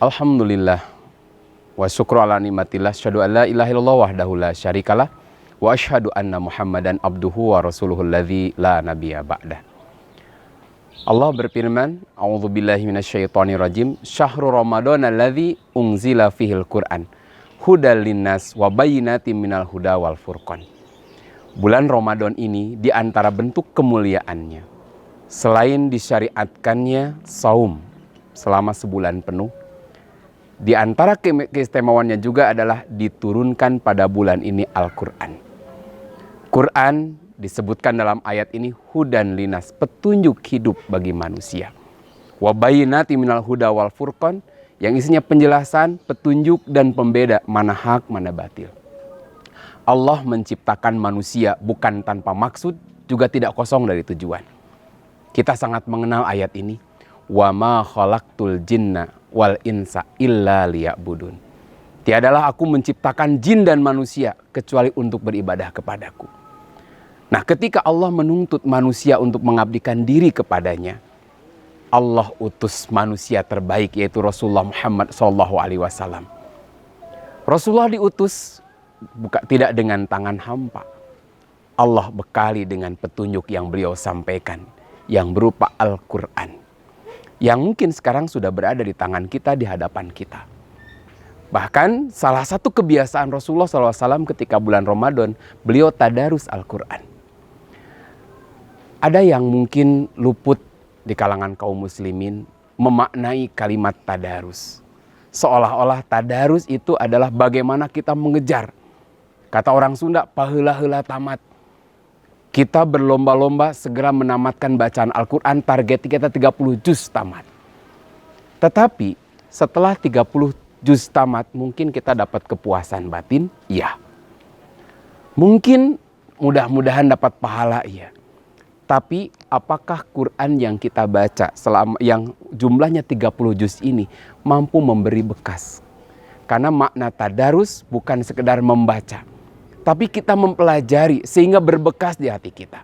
Alhamdulillah wa syukru ala nikmatillah, asyhadu an la ilaha illallah wahdahu la syarikalah wa asyhadu anna Muhammadan abduhu wa rasuluhul ladzi la nabiyya ba'dah. Allah berfirman, a'udzubillahi minasyaitonirrajim, syahrul ramadhan alladzi unzila fihil Qur'an hudal linnas wa bayyinatin minal huda wal furqan. Bulan Ramadan ini di antara bentuk kemuliaannya, selain disyariatkannya saum selama sebulan penuh, di antara keistimewaannya juga adalah diturunkan pada bulan ini Al-Quran. Quran disebutkan dalam ayat ini hudan linas, petunjuk hidup bagi manusia. Wa bayyinati minal huda wal furqan, yang isinya penjelasan, petunjuk dan pembeda mana hak mana batil. Allah menciptakan manusia bukan tanpa maksud, juga tidak kosong dari tujuan. Kita sangat mengenal ayat ini. Wa ma khalaqtul jinna wal insa illa liya'budun. Tiadalah aku menciptakan jin dan manusia kecuali untuk beribadah kepadaku. Nah, ketika Allah menuntut manusia untuk mengabdikan diri kepadanya, Allah utus manusia terbaik, yaitu Rasulullah Muhammad SAW. Rasulullah diutus tidak dengan tangan hampa. Allah bekali dengan petunjuk yang beliau sampaikan, yang berupa Al-Quran, yang mungkin sekarang sudah berada di tangan kita, di hadapan kita. Bahkan salah satu kebiasaan Rasulullah SAW ketika bulan Ramadan, beliau tadarus Al-Quran. Ada yang mungkin luput di kalangan kaum muslimin memaknai kalimat tadarus, seolah-olah tadarus itu adalah bagaimana kita mengejar. Kata orang Sunda, paheula-heula tamat. Kita berlomba-lomba segera menamatkan bacaan Al-Quran, target kita 30 juz tamat. Tetapi setelah 30 juz tamat, mungkin kita dapat kepuasan batin, iya. Mungkin mudah-mudahan dapat pahala, iya. Tapi apakah Quran yang kita baca selama yang jumlahnya 30 juz ini mampu memberi bekas? Karena makna tadarus bukan sekedar membaca, tapi kita mempelajari sehingga berbekas di hati kita.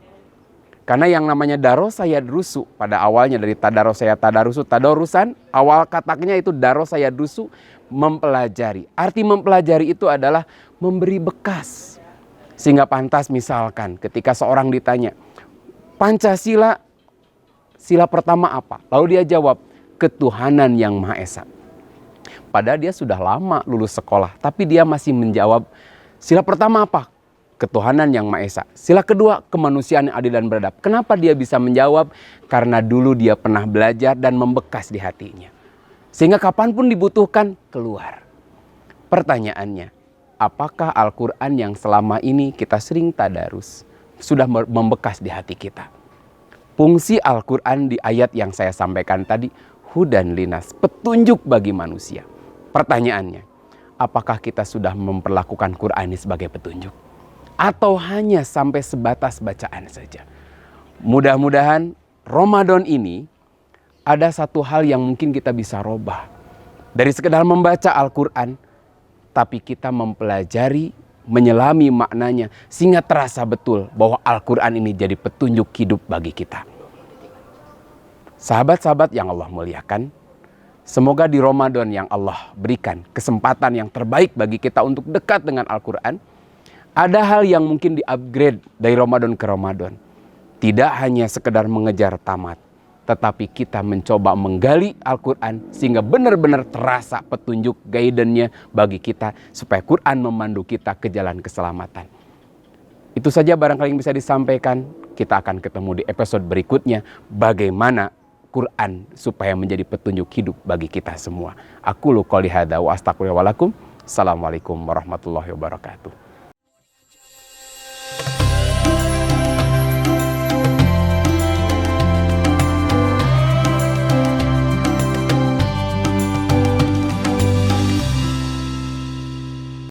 Karena yang namanya darosa yadrusu, pada awalnya dari tadarosa tadarusu, tadarusan, awal katanya itu darosa yadrusu, mempelajari. Arti mempelajari itu adalah memberi bekas. Sehingga pantas misalkan ketika seorang ditanya, Pancasila, sila pertama apa? Lalu dia jawab, ketuhanan yang Maha Esa. Padahal dia sudah lama lulus sekolah, tapi dia masih menjawab, sila pertama apa? Ketuhanan yang Maha Esa. Sila kedua, kemanusiaan yang adil dan beradab. Kenapa dia bisa menjawab? Karena dulu dia pernah belajar dan membekas di hatinya. Sehingga kapanpun dibutuhkan, keluar. Pertanyaannya, apakah Al-Quran yang selama ini kita sering tadarus sudah membekas di hati kita? Fungsi Al-Quran di ayat yang saya sampaikan tadi, hudan linas, petunjuk bagi manusia. Pertanyaannya, apakah kita sudah memperlakukan Quran ini sebagai petunjuk? Atau hanya sampai sebatas bacaan saja? Mudah-mudahan Ramadan ini ada satu hal yang mungkin kita bisa robah. Dari sekedar membaca Al-Quran, tapi kita mempelajari, menyelami maknanya, sehingga terasa betul bahwa Al-Quran ini jadi petunjuk hidup bagi kita. Sahabat-sahabat yang Allah muliakan, semoga di Ramadan yang Allah berikan kesempatan yang terbaik bagi kita untuk dekat dengan Al-Quran. Ada hal yang mungkin di-upgrade dari Ramadan ke Ramadan. Tidak hanya sekedar mengejar tamat, tetapi kita mencoba menggali Al-Quran sehingga benar-benar terasa petunjuk guidance-nya bagi kita, supaya Quran memandu kita ke jalan keselamatan. Itu saja barangkali yang bisa disampaikan. Kita akan ketemu di episode berikutnya, bagaimana Quran supaya menjadi petunjuk hidup bagi kita semua. Aqulu qouli hadza wa astaghfirullaha wa lakum. Assalamualaikum warahmatullahi wabarakatuh.